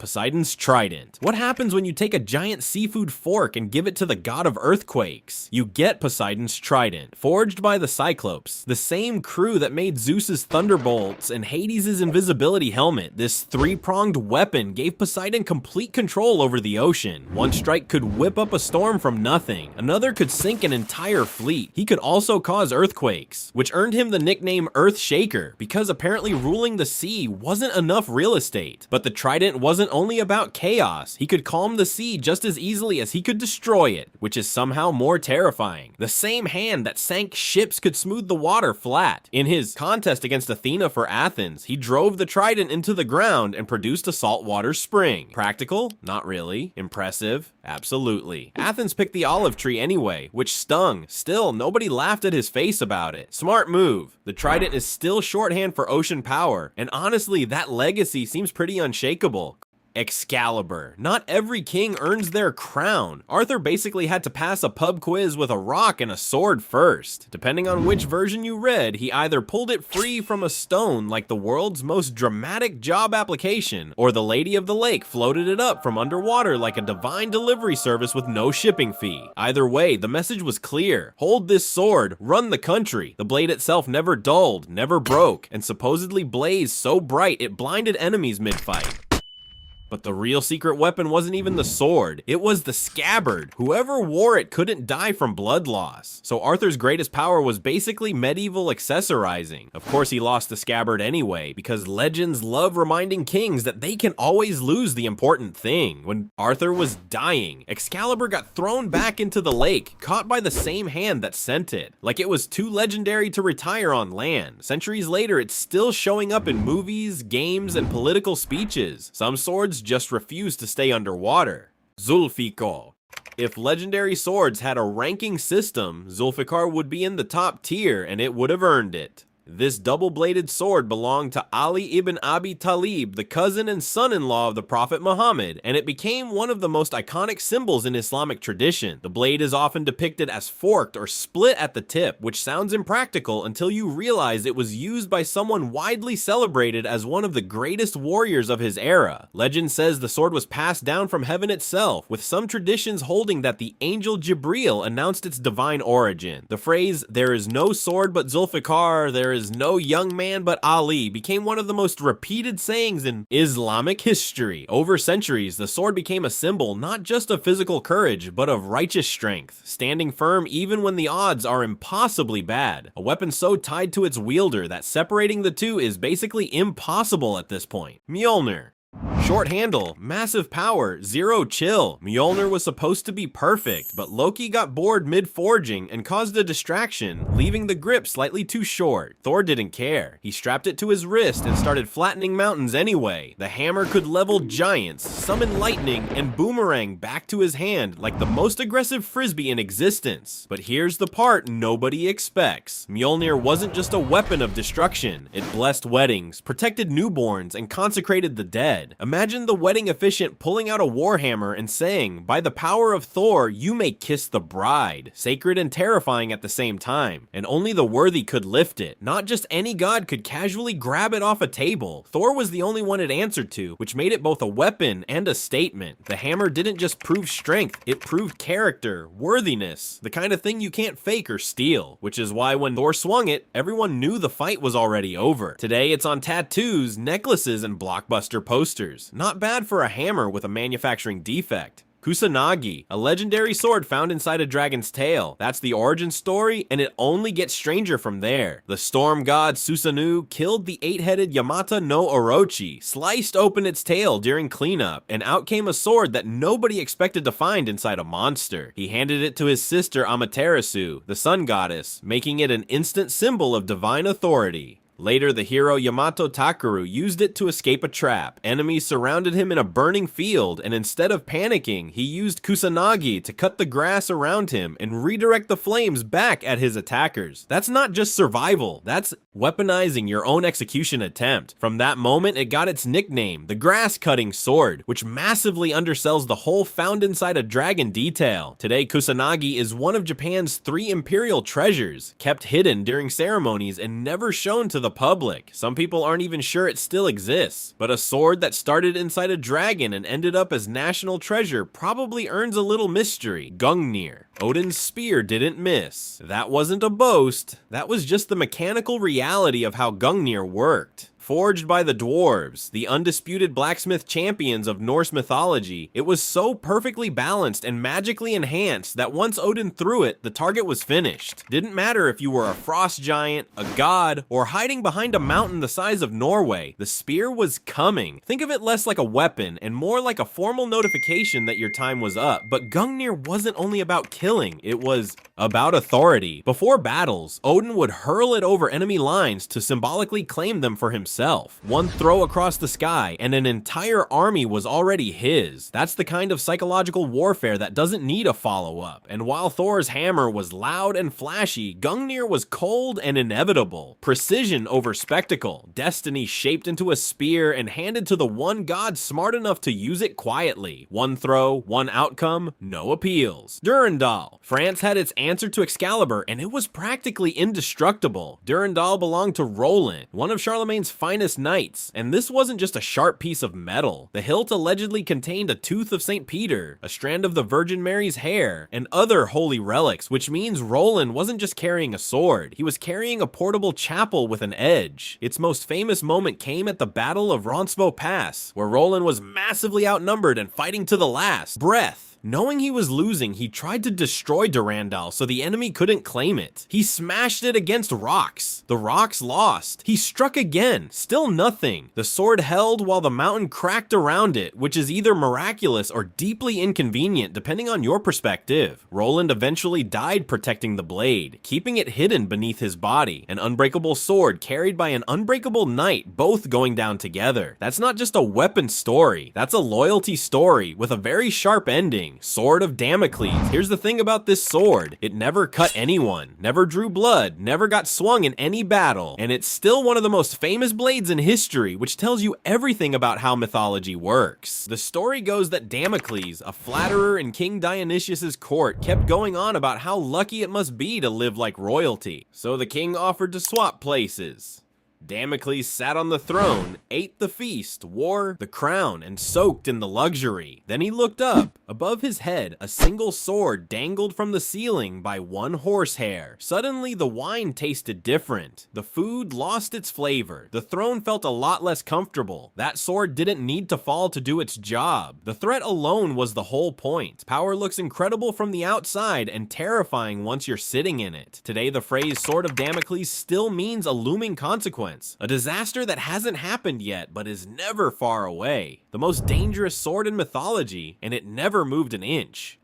Poseidon's trident. What happens when you take a giant seafood fork and give it to the god of earthquakes? You get Poseidon's trident, forged by the Cyclops, the same crew that made Zeus's thunderbolts and Hades' invisibility helmet. This three-pronged weapon gave Poseidon complete control over the ocean. One strike could whip up a storm from nothing, another could sink an entire fleet. He could also cause earthquakes, which earned him the nickname Earth Shaker, because apparently ruling the sea wasn't enough real estate. But the trident wasn't only about chaos. He could calm the sea just as easily as he could destroy it, which is somehow more terrifying. The same hand that sank ships could smooth the water flat. In his contest against Athena for Athens, he drove the trident into the ground and produced a saltwater spring. Practical? Not really. Impressive? Absolutely. Athens picked the olive tree anyway, which stung. Still, nobody laughed at his face about it. Smart move. The trident is still shorthand for ocean power, and honestly, that legacy seems pretty unshakable. Excalibur. Not every king earns their crown. Arthur basically had to pass a pub quiz with a rock and a sword first. Depending on which version you read, he either pulled it free from a stone like the world's most dramatic job application, or the Lady of the Lake floated it up from underwater like a divine delivery service with no shipping fee. Either way, the message was clear. Hold this sword, run the country. The blade itself never dulled, never broke, and supposedly blazed so bright it blinded enemies mid-fight. But the real secret weapon wasn't even the sword, it was the scabbard. Whoever wore it couldn't die from blood loss. So Arthur's greatest power was basically medieval accessorizing. Of course he lost the scabbard anyway, because legends love reminding kings that they can always lose the important thing. When Arthur was dying, Excalibur got thrown back into the lake, caught by the same hand that sent it. Like it was too legendary to retire on land. Centuries later, it's still showing up in movies, games, and political speeches. Some swords just refuse to stay underwater. Zulfikar. If legendary swords had a ranking system, Zulfikar would be in the top tier and it would have earned it. This double-bladed sword belonged to Ali ibn Abi Talib, the cousin and son-in-law of the Prophet Muhammad, and it became one of the most iconic symbols in Islamic tradition. The blade is often depicted as forked or split at the tip, which sounds impractical until you realize it was used by someone widely celebrated as one of the greatest warriors of his era. Legend says the sword was passed down from heaven itself, with some traditions holding that the angel Jibril announced its divine origin. The phrase, "There is no sword but Zulfikar, there is no young man but Ali," became one of the most repeated sayings in Islamic history. Over centuries, the sword became a symbol not just of physical courage, but of righteous strength, standing firm even when the odds are impossibly bad. A weapon so tied to its wielder that separating the two is basically impossible at this point. Mjolnir. Short handle, massive power, zero chill. Mjolnir was supposed to be perfect, but Loki got bored mid-forging and caused a distraction, leaving the grip slightly too short. Thor didn't care. He strapped it to his wrist and started flattening mountains anyway. The hammer could level giants, summon lightning, and boomerang back to his hand like the most aggressive frisbee in existence. But here's the part nobody expects. Mjolnir wasn't just a weapon of destruction. It blessed weddings, protected newborns, and consecrated the dead. Imagine the wedding officiant pulling out a warhammer and saying, "By the power of Thor, you may kiss the bride." Sacred and terrifying at the same time, and only the worthy could lift it. Not just any god could casually grab it off a table. Thor was the only one it answered to, which made it both a weapon and a statement. The hammer didn't just prove strength, it proved character, worthiness, the kind of thing you can't fake or steal, which is why when Thor swung it, everyone knew the fight was already over. Today it's on tattoos, necklaces, and blockbuster posters. Not bad for a hammer with a manufacturing defect. Kusanagi, a legendary sword found inside a dragon's tail. That's the origin story, and it only gets stranger from there. The storm god Susanoo killed the 8-headed Yamata no Orochi, sliced open its tail during cleanup, and out came a sword that nobody expected to find inside a monster. He handed it to his sister Amaterasu, the sun goddess, making it an instant symbol of divine authority. Later, the hero Yamato Takeru used it to escape a trap. Enemies surrounded him in a burning field, and instead of panicking, he used Kusanagi to cut the grass around him and redirect the flames back at his attackers. That's not just survival, that's weaponizing your own execution attempt. From that moment, it got its nickname, the grass-cutting sword, which massively undersells the whole found inside a dragon detail. Today, Kusanagi is one of Japan's 3 imperial treasures, kept hidden during ceremonies and never shown to the public. Some people aren't even sure it still exists. But a sword that started inside a dragon and ended up as national treasure probably earns a little mystery. Gungnir. Odin's spear didn't miss. That wasn't a boast. That was just the mechanical reality of how Gungnir worked. Forged by the dwarves, the undisputed blacksmith champions of Norse mythology, it was so perfectly balanced and magically enhanced that once Odin threw it, the target was finished. Didn't matter if you were a frost giant, a god, or hiding behind a mountain the size of Norway, the spear was coming. Think of it less like a weapon and more like a formal notification that your time was up. But Gungnir wasn't only about killing, it was about authority. Before battles, Odin would hurl it over enemy lines to symbolically claim them for himself. One throw across the sky, and an entire army was already his. That's the kind of psychological warfare that doesn't need a follow-up. And while Thor's hammer was loud and flashy, Gungnir was cold and inevitable. Precision over spectacle. Destiny shaped into a spear and handed to the one god smart enough to use it quietly. One throw, one outcome, no appeals. Durandal. France had its answer to Excalibur, and it was practically indestructible. Durandal belonged to Roland, one of Charlemagne's finest knights, and this wasn't just a sharp piece of metal. The hilt allegedly contained a tooth of St. Peter, a strand of the Virgin Mary's hair, and other holy relics, which means Roland wasn't just carrying a sword, he was carrying a portable chapel with an edge. Its most famous moment came at the Battle of Roncesvalles Pass, where Roland was massively outnumbered and fighting to the last breath. Knowing he was losing, he tried to destroy Durandal so the enemy couldn't claim it. He smashed it against rocks. The rocks lost. He struck again. Still nothing. The sword held while the mountain cracked around it, which is either miraculous or deeply inconvenient depending on your perspective. Roland eventually died protecting the blade, keeping it hidden beneath his body. An unbreakable sword carried by an unbreakable knight, both going down together. That's not just a weapon story. That's a loyalty story with a very sharp ending. Sword of Damocles. Here's the thing about this sword. It never cut anyone, never drew blood, never got swung in any battle, and it's still one of the most famous blades in history, which tells you everything about how mythology works. The story goes that Damocles, a flatterer in King Dionysius's court, kept going on about how lucky it must be to live like royalty. So the king offered to swap places. Damocles sat on the throne, ate the feast, wore the crown, and soaked in the luxury. Then he looked up. Above his head, a single sword dangled from the ceiling by one horsehair. Suddenly, the wine tasted different. The food lost its flavor. The throne felt a lot less comfortable. That sword didn't need to fall to do its job. The threat alone was the whole point. Power looks incredible from the outside and terrifying once you're sitting in it. Today, the phrase Sword of Damocles still means a looming consequence. A disaster that hasn't happened yet, but is never far away. The most dangerous sword in mythology, and it never moved an inch.